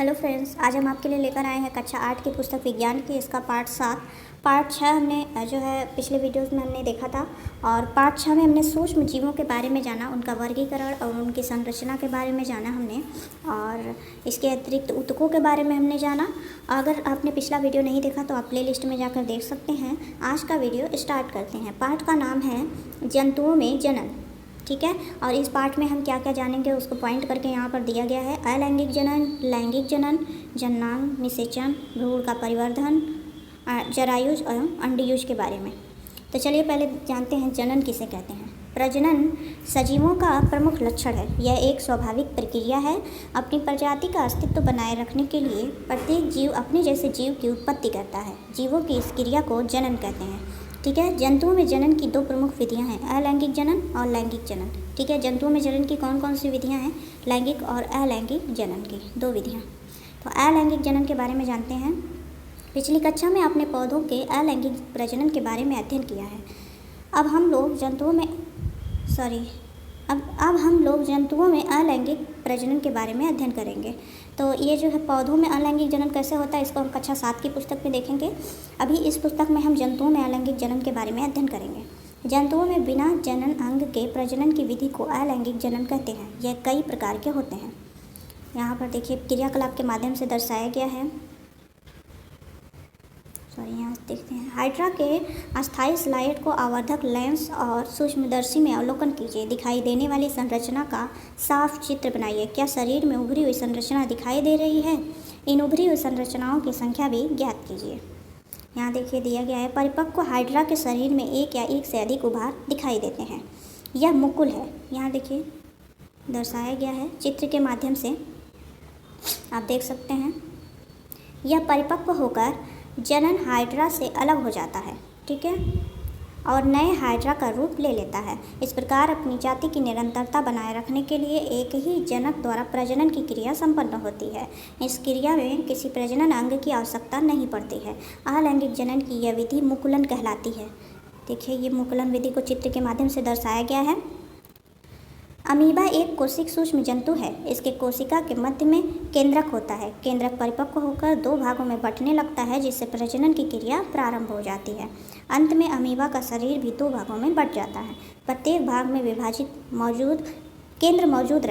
Hello friends, आज हम आपके लिए लेकर आए हैं कक्षा 8 की पुस्तक विज्ञान की। इसका पार्ट 7 पार्ट 6 हमने जो है पिछले वीडियोस में हमने देखा था। और पार्ट 6 में हमने सूक्ष्म जीवों के बारे में जाना, उनका वर्गीकरण और उनकी संरचना के बारे में जाना हमने। और इसके अतिरिक्त ऊतकों के बारे में हमने जाना। अगर आपने पिछला वीडियो नहीं देखा तो आप प्ले लिस्ट में जाकर देख सकते हैं। आज का वीडियो स्टार्ट करते हैं। पार्ट का नाम है जंतुओं में जनन। ठीक है, और इस पार्ट में हम क्या क्या जानेंगे उसको पॉइंट करके यहाँ पर दिया गया है। अलैंगिक जनन, लैंगिक जनन, जननांग, निषेचन, भ्रूण का परिवर्धन, जरायुज एवं अंडयुज के बारे में। तो चलिए पहले जानते हैं जनन किसे कहते हैं। प्रजनन सजीवों का प्रमुख लक्षण है। यह एक स्वाभाविक प्रक्रिया है। अपनी प्रजाति का अस्तित्व बनाए रखने के लिए प्रत्येक जीव अपने जैसे जीव की उत्पत्ति करता है। जीवों की इस क्रिया को जनन कहते हैं। ठीक है, जंतुओं में जनन की दो प्रमुख विधियां हैं, अलैंगिक जनन और लैंगिक जनन। ठीक है, जंतुओं में जनन की कौन कौन सी विधियां हैं? लैंगिक और अलैंगिक जनन की दो विधियां। तो अलैंगिक जनन के बारे में जानते हैं। पिछली कक्षा में आपने पौधों के अलैंगिक प्रजनन के बारे में अध्ययन किया है। अब हम लोग जंतुओं में अलैंगिक प्रजनन के बारे में अध्ययन करेंगे। तो ये जो है पौधों में अलैंगिक जनन कैसे होता है, इसको हम कक्षा 7 की पुस्तक में देखेंगे। अभी इस पुस्तक में हम जंतुओं में अलैंगिक जनन के बारे में अध्ययन करेंगे। जंतुओं में बिना जनन अंग के प्रजनन की विधि को अलैंगिक जनन कहते हैं। यह कई प्रकार के होते हैं। यहाँ पर देखिए क्रियाकलाप के माध्यम से दर्शाया गया है। यहाँ देखते हैं। हाइड्रा के अस्थायी स्लाइड को आवर्धक लेंस और सूक्ष्मदर्शी में अवलोकन कीजिए। दिखाई देने वाली संरचना का साफ चित्र बनाइए। क्या शरीर में उभरी हुई संरचना दिखाई दे रही है? इन उभरी हुई संरचनाओं की संख्या भी ज्ञात कीजिए। यहाँ देखिए दिया गया है। परिपक्व हाइड्रा के शरीर में एक या एक से अधिक उभार दिखाई देते हैं। यह मुकुल है। यहाँ देखिए दर्शाया गया है चित्र के माध्यम से, आप देख सकते हैं। यह परिपक्व होकर जनन हाइड्रा से अलग हो जाता है। ठीक है, और नए हाइड्रा का रूप ले लेता है। इस प्रकार अपनी जाति की निरंतरता बनाए रखने के लिए एक ही जनक द्वारा प्रजनन की क्रिया संपन्न होती है। इस क्रिया में किसी प्रजनन अंग की आवश्यकता नहीं पड़ती है। अलैंगिक जनन की यह विधि मुकुलन कहलाती है। देखिए ये मुकुलन विधि को चित्र के माध्यम से दर्शाया गया है। अमीबा एक कोशिक सूक्ष्म जंतु है। इसके कोशिका के मध्य में केंद्रक होता है। केंद्रक परिपक्व होकर दो भागों में बंटने लगता है, जिससे प्रजनन की क्रिया प्रारंभ हो जाती है। अंत में अमीबा का शरीर भी दो भागों में बंट जाता है। प्रत्येक भाग में विभाजित केंद्र मौजूद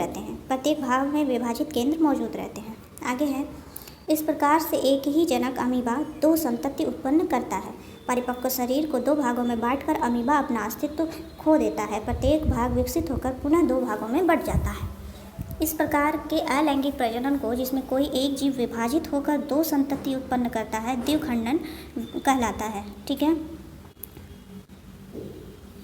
रहते हैं। आगे है। इस प्रकार से एक ही जनक अमीबा दो संतति उत्पन्न करता है। परिपक्व शरीर को दो भागों में बांटकर अमीबा अपना अस्तित्व खो देता है। प्रत्येक भाग विकसित होकर पुनः दो भागों में बंट जाता है। इस प्रकार के अलैंगिक प्रजनन को, जिसमें कोई एक जीव विभाजित होकर दो संतति उत्पन्न करता है, द्विखंडन कहलाता है। ठीक है,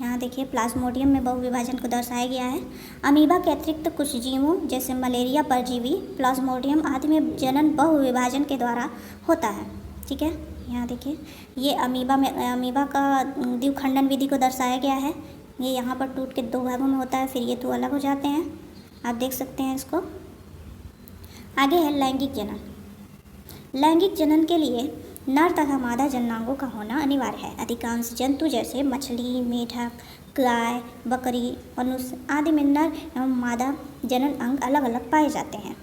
यहाँ देखिए प्लाज्मोडियम में बहुविभाजन को दर्शाया गया है। अमीबा के अतिरिक्त कुछ जीवों जैसे मलेरिया परजीवी, प्लाज्मोडियम आदि में जनन बहुविभाजन के द्वारा होता है। ठीक है, यहाँ देखिए ये अमीबा का द्विखंडन विधि को दर्शाया गया है। ये यहाँ पर टूट के दो भागों में होता है, फिर ये दो अलग हो जाते हैं। आप देख सकते हैं इसको। आगे है लैंगिक जनन। लैंगिक जनन के लिए नर तथा मादा जननांगों का होना अनिवार्य है। अधिकांश जंतु जैसे मछली, मेढक, गाय, बकरी, मनुष्य आदि में नर एवं मादा जनन अंग अलग अलग पाए जाते हैं।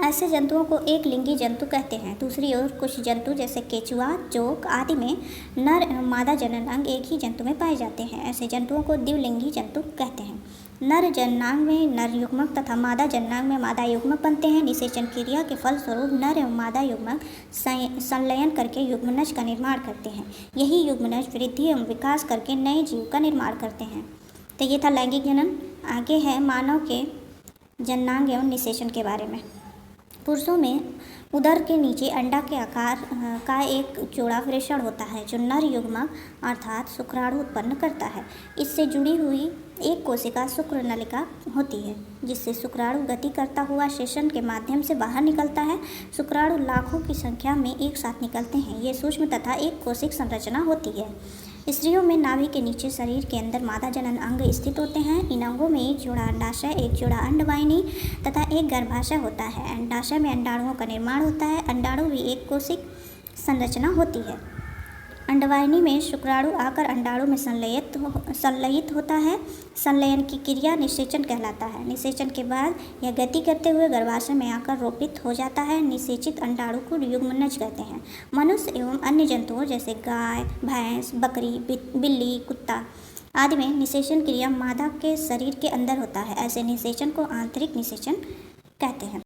ऐसे जंतुओं को एक लिंगी जंतु कहते हैं। दूसरी ओर कुछ जंतु जैसे केचुआ, जोक आदि में नर एवं मादा जनन अंग एक ही जंतु में पाए जाते हैं। ऐसे जंतुओं को द्विलिंगी जंतु कहते हैं। नर जननांग में नर युग्मक तथा मादा जननांग में मादा युग्मक बनते हैं। निषेचन क्रिया के फलस्वरूप नर एवं मादा युग्मक संलयन करके युग्मनज का निर्माण करते हैं। यही युग्मनज वृद्धि एवं विकास करके नए जीव का निर्माण करते हैं। तो ये था लैंगिक जनन। आगे है मानव के जननांग एवं निषेचन के बारे में। पुरुषों में उदर के नीचे अंडा के आकार का एक जोड़ा वृषण होता है, जो नर युग्मक अर्थात शुक्राणु उत्पन्न करता है। इससे जुड़ी हुई एक कोशिका शुक्र नलिका होती है, जिससे शुक्राणु गति करता हुआ शेषण के माध्यम से बाहर निकलता है। शुक्राणु लाखों की संख्या में एक साथ निकलते हैं। ये सूक्ष्म तथा एक कोशिक संरचना होती है। स्त्रियों में नाभि के नीचे शरीर के अंदर मादा जनन अंग स्थित होते हैं। इन अंगों में एक जोड़ा अंडाशय, एक जोड़ा अंडवाहिनी तथा एक गर्भाशय होता है। अंडाशय में अंडाणुओं का निर्माण होता है। अंडाणु भी एक कोशिक संरचना होती है। अंडवाहिनी में शुक्राणु आकर अंडाणु में संलयित होता है। संलयन की क्रिया निषेचन कहलाता है। निषेचन के बाद यह गति करते हुए गर्भाशय में आकर रोपित हो जाता है। निषेचित अंडाणु को युग्मनज कहते हैं। मनुष्य एवं अन्य जंतुओं जैसे गाय, भैंस, बकरी, बिल्ली, कुत्ता आदि में निषेचन क्रिया मादा के शरीर के अंदर होता है। ऐसे निषेचन को आंतरिक निषेचन कहते हैं।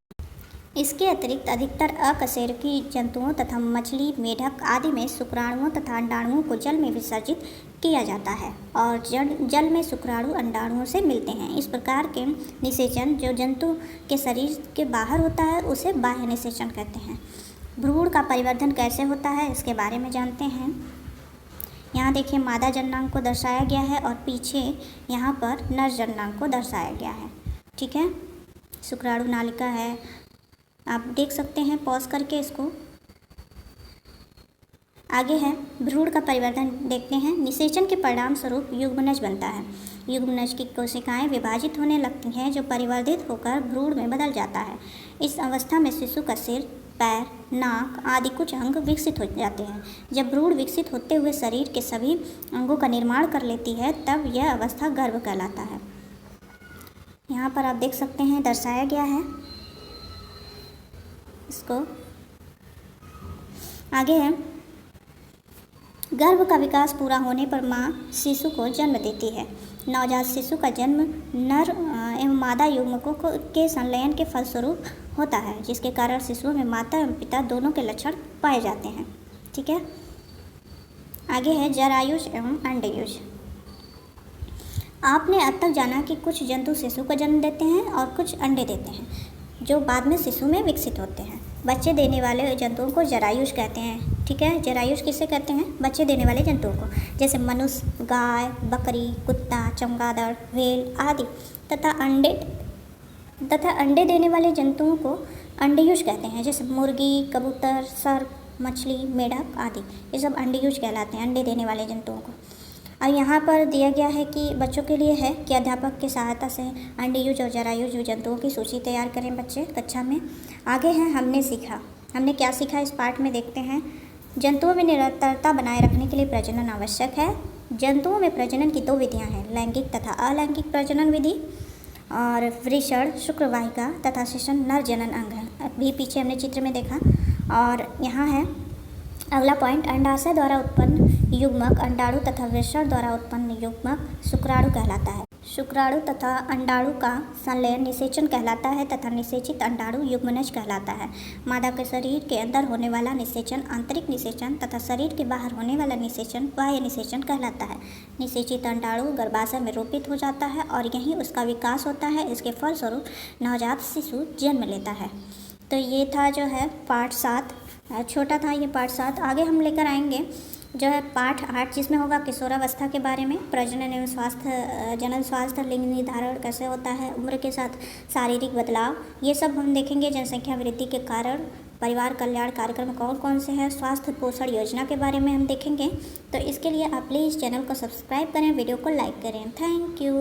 इसके अतिरिक्त अधिकतर अकशेरुकी जंतुओं तथा मछली, मेढक आदि में शुक्राणुओं तथा अंडाणुओं को जल में विसर्जित किया जाता है और जल में शुक्राणु अंडाणुओं से मिलते हैं। इस प्रकार के निषेचन जो जंतु के शरीर के बाहर होता है उसे बाह्य निषेचन कहते हैं। भ्रूण का परिवर्धन कैसे होता है इसके बारे में जानते हैं। यहाँ देखिए मादा जननांग को दर्शाया गया है और पीछे यहाँ पर नर जननांग को दर्शाया गया है। ठीक है, शुक्राणु नालिका है, आप देख सकते हैं पॉज करके इसको। आगे है भ्रूण का परिवर्तन देखते हैं। निषेचन के परिणाम स्वरूप युग्मनज बनता है। युग्मनज की कोशिकाएं विभाजित होने लगती हैं जो परिवर्धित होकर भ्रूण में बदल जाता है। इस अवस्था में शिशु का सिर, पैर, नाक आदि कुछ अंग विकसित हो जाते हैं। जब भ्रूण विकसित होते हुए शरीर के सभी अंगों का निर्माण कर लेती है तब यह अवस्था गर्भ कहलाता है। यहाँ पर आप देख सकते हैं दर्शाया गया है इसको। आगे है गर्भ का विकास पूरा होने पर माँ शिशु को जन्म देती है। नवजात शिशु का जन्म नर एवं मादा युग्मकों के संलयन के फलस्वरूप होता है, जिसके कारण शिशुओं में माता एवं पिता दोनों के लक्षण पाए जाते हैं। ठीक है, आगे है जरायुज एवं अंडयुज। आपने अब तक जाना कि कुछ जंतु शिशु को जन्म देते हैं और कुछ अंडे देते हैं जो बाद में शिशु में विकसित होते हैं। बच्चे देने वाले जंतुओं को जरायुज कहते हैं। ठीक है, जरायुज किसे कहते हैं? बच्चे देने वाले जंतुओं को, जैसे मनुष्य, गाय, बकरी, कुत्ता, चमगादड़, व्हेल आदि तथा अंडे देने वाले जंतुओं को अंडयुज कहते हैं, जैसे मुर्गी, कबूतर, सर्प, मछली, मेढक आदि। ये सब अंडयुज कहलाते हैं, अंडे देने वाले जंतुओं को। अब यहाँ पर दिया गया है कि बच्चों के लिए है कि अध्यापक की सहायता से अंडयुज और जरायुज जंतुओं की सूची तैयार करें बच्चे कक्षा में। आगे है हमने क्या सीखा इस पाठ में देखते हैं। जंतुओं में निरंतरता बनाए रखने के लिए प्रजनन आवश्यक है। जंतुओं में प्रजनन की 2 विधियाँ हैं, लैंगिक तथा अलैंगिक प्रजनन विधि। और वृषण, शुक्रवाहिका तथा शिशन नर जनन अंग है, अभी पीछे हमने चित्र में देखा। और यहाँ है अगला पॉइंट, अंडाशय द्वारा उत्पन्न युग्मक अंडाणु तथा वृषण द्वारा उत्पन्न युग्मक शुक्राणु कहलाता है। शुक्राणु तथा अंडाणु का संलयन निषेचन कहलाता है तथा निषेचित अंडाणु युग्मनज कहलाता है। मादा के शरीर के अंदर होने वाला निषेचन आंतरिक निषेचन तथा शरीर के बाहर होने वाला निषेचन बाह्य निषेचन कहलाता है। निषेचित अंडाणु गर्भाशय में रोपित हो जाता है और यहीं उसका विकास होता है। इसके फलस्वरूप नवजात शिशु जन्म लेता है। तो ये था जो है पाठ 7, छोटा था ये पाठ 7। आगे हम लेकर आएंगे जो है पाठ 8, जिसमें होगा किशोरावस्था के बारे में, प्रजनन एवं स्वास्थ्य, जनन स्वास्थ्य, लिंग निर्धारण कैसे होता है, उम्र के साथ शारीरिक बदलाव, ये सब हम देखेंगे। जनसंख्या वृद्धि के कारण परिवार कल्याण कार्यक्रम कौन कौन से हैं, स्वास्थ्य पोषण योजना के बारे में हम देखेंगे। तो इसके लिए आप प्लीज़ चैनल को सब्सक्राइब करें, वीडियो को लाइक करें। Thank you.